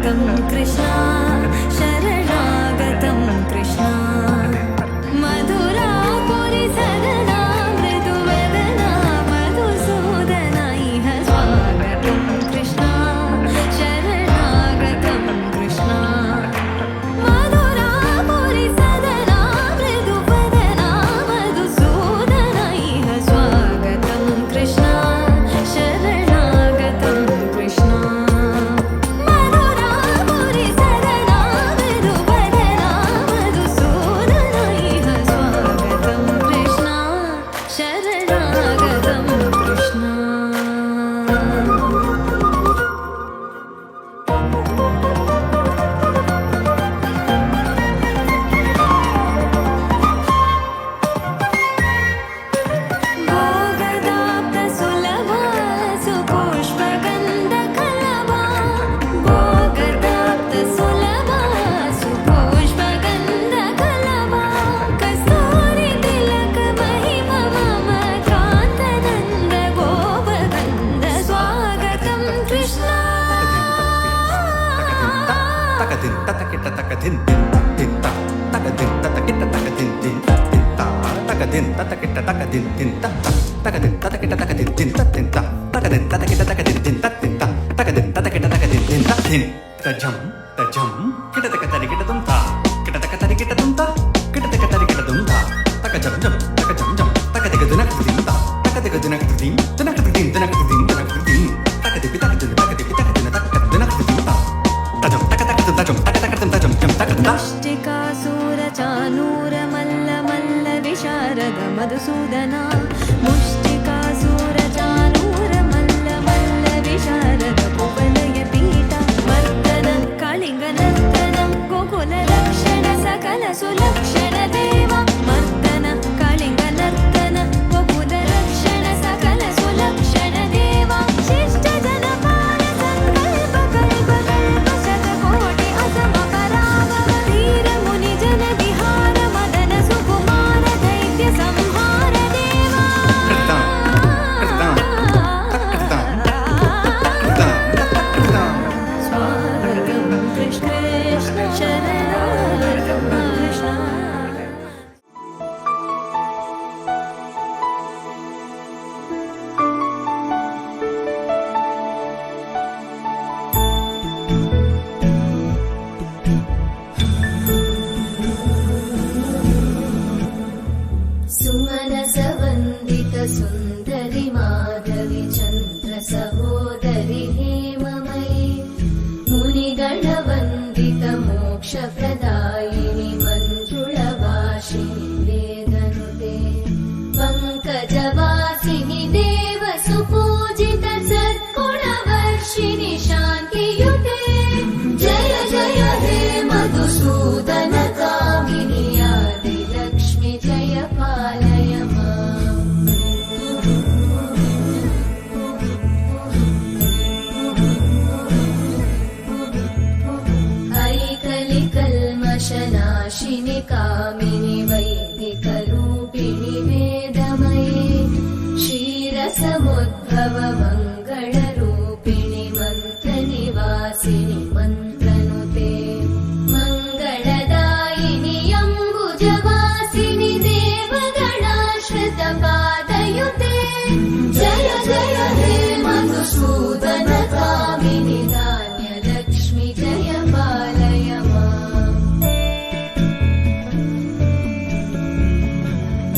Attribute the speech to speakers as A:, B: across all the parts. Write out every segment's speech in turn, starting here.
A: स्वागतं कृष्ण शरणागतं कृष्ण मधुरापुरि सदना मृदुवदना मधुसूदना इह स्वागतं कृष्ण शरणागतं कृष्ण मधुरापुरि सदना मृदुवदना मधुसूदना इह स्वागतं कृष्ण शरणागतं कृष्ण मधुरापुरि सदना मृदुवदना मधुसूदना इह स्वागतं कृष्ण शरणागतं कृष्ण भोगदाप्तसुलभा सुपुष्पगन्धकलभा भोगदाप्तसुलभा सुपुष्पगन्धकलभा कस्तूरितिलकमहिमा मम कान्तनन्द गोपगन्ध स्वागतं कृष्ण
B: तकदिन ततकिट तकदिन दिन तकदिन ततकिट तकदिन दिन तकदिन ततकिट तकदिन दिन तकदिन ततकिट तकदिन दिन तकदिन ततकिट तकदिन दिन तकदिन ततकिट तकदिन दिन तजम तजम किटतक तरिकिट दुंता किटतक तरिकिट दुंता किटतक तरिकिट दुंता तकजम जम तकजम जम तकदिक दुनक दुंता तकदिक दुनक दुंता दुनक दुंता दुनक दुंता दुनक दुंता तकदिक तकदिन तकदिक तकदिन तकदिक दुनक दुंता तजम तकतक तजम तकतक तजम जम तकदा
A: मुष्टिकासूरचानूरमल्ल विशारद मधुसूदना मुष्टिकासूरचानूरमल्ल विशारद कुवलय पीठ मर्दन कलिङ्गनर्तन गोकुलरक्षण सकल सुलक्षण देव मर्दन कलिङ्गनर्तन गोकुलरक्षण सकल सुलक्षण देव शिष्ट जनपाल संकल्प कल्प कल्प शतकोटि असम पराभव धीर मुनि जन विहार मदन सुकुमार दैत्य संहार देवा स्वागतं कृष्ण शरणागतं कृष्ण सुमनसवन्दित सुन्दरि माधवि चन्द्र सहोदरि हेममयि मुनिगणवन्दित मोक्षप्रदायिनि मञ्जुळवासिनि वेदनुते पङ्कजवासिनि देव सुपूजित सद्गुणवर्षिणि शान्तियुते जय जय हे मधुसूदन कामिनि आदिलक्ष्मि जय पालय माम् ऐकलिकल्मषनाशिनि कामिनि वैदिकरूपिणि वेदमये क्षीरसमुद्भव मङ्गलरूपिणि मन्त्रनिवासिनि मन्त्रनुते मङ्गलदायिनि अम्बुजवासिनि देवगणाश्रितपादयुते जय जय हे मधुसूदन कामिनि धान्यलक्ष्मि जय पालय माम्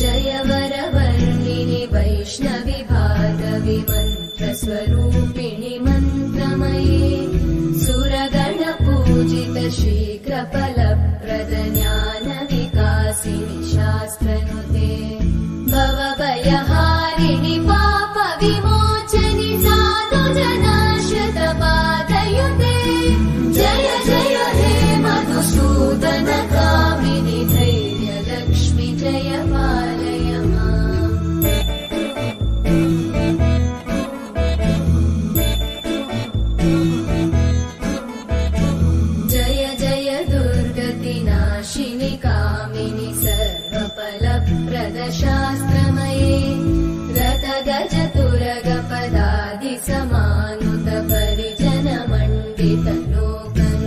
A: जय वरवर्णिनि वैष्णवि भार्गवि मन्त्रस्वरूपिणि मन्त्रमये सुरगणपूजित शीघ्रफलप्रद ज्ञानविकासिनि शास्त्रनुते भवभयहारिणि पापविमोचनि साधुजनाश्रितपादयुते जय जय हे मधुसूदन कामिनि धैर्यलक्ष्मि जय पालय माम् जय जय दुर्गतिनाशिनि कामिनि सर्वफलप्रद शास्त्रमये रथगजतुरगपदादिसमानुत परिजनमण्डित लोकन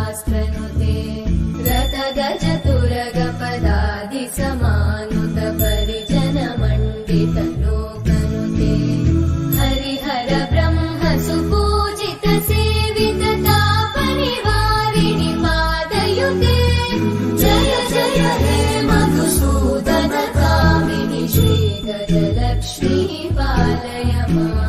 A: शास्त्रनुते रथ गज तुरग पदादि समानुत परिजन मण्डित लोकनुते हरिहर ब्रह्म सुपूजित सेवित तापनिवारिणि पादयुते जय जय हे मधुसूदन कामिनि श्री गजलक्ष्मी पालय माम्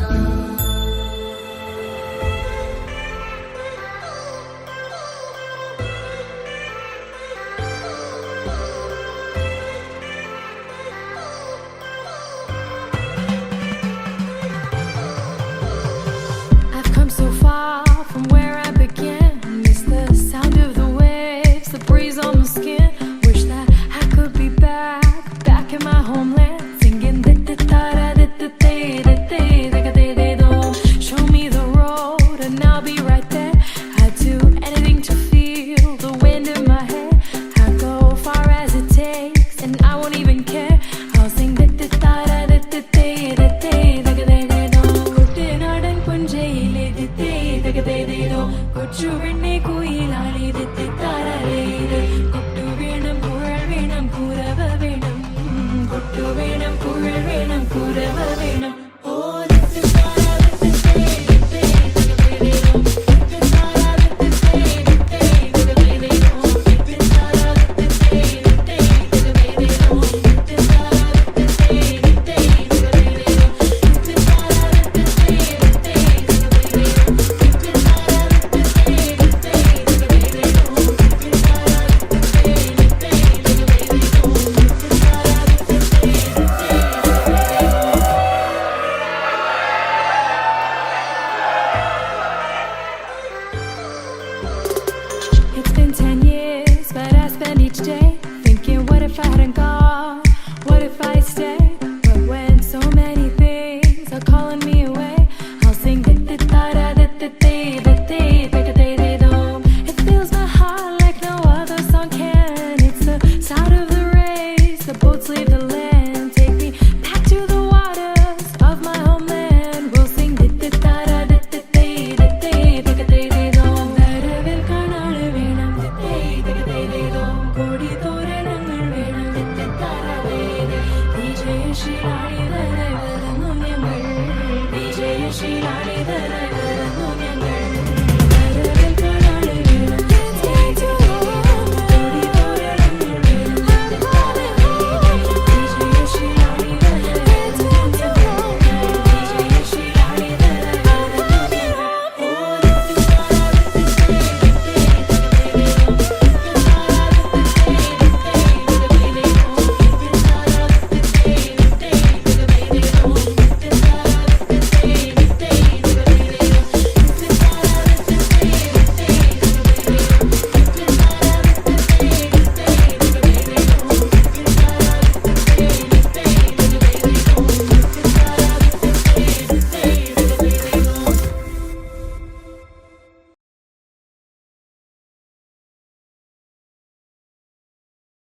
C: I've come so far from where I began. Miss the sound of the waves, the breeze on my skin. Wish that I could be back in my homeland, singing da-da-da-da-da-da-da-da-da-da-da-da-da. Show me the road and I'll be right there. I'd do anything to feel the wind in my hair. I'd go far as it takes and I won't even care. I'll sing da-da-da-da-da-da-da-da-da-da-da. കുട്ടനാടൻ പുഞ്ചയിലെ ദിത്തേ-ദഗ-ദേ-ദേ-ദോ. കൊച്ചുവെണ്ണെ കുയിലാളി ദിത്തേ-താരാരേ-ദേ. കൊട്ടു വേണം കുഴൽ വേണം കുരവ വേണം. കൊട്ടു വേണം കുഴൽ വേണം കുരവ വേണം. ഓ ദിത്തേ-താരാ ദിത്തേ-ദിത്തേ-ദിത്തേ-ദഗ-ദേ-ദേ-ദോ. ദിത്തേ-താരാ ദിത്തേ-ദിത്തേ-ദിത്തേ-ദഗ-ദേ-ദേ-ദോ. ദിത്തേ-താരാ ദിത്തേ-ദിത്തേ-ദിത്തേ-ദഗ-ദേ-ദേ-ദോ. ദിത്തേ-താരാ It's been 10 years, but I spend each day thinking, what if I hadn't gone?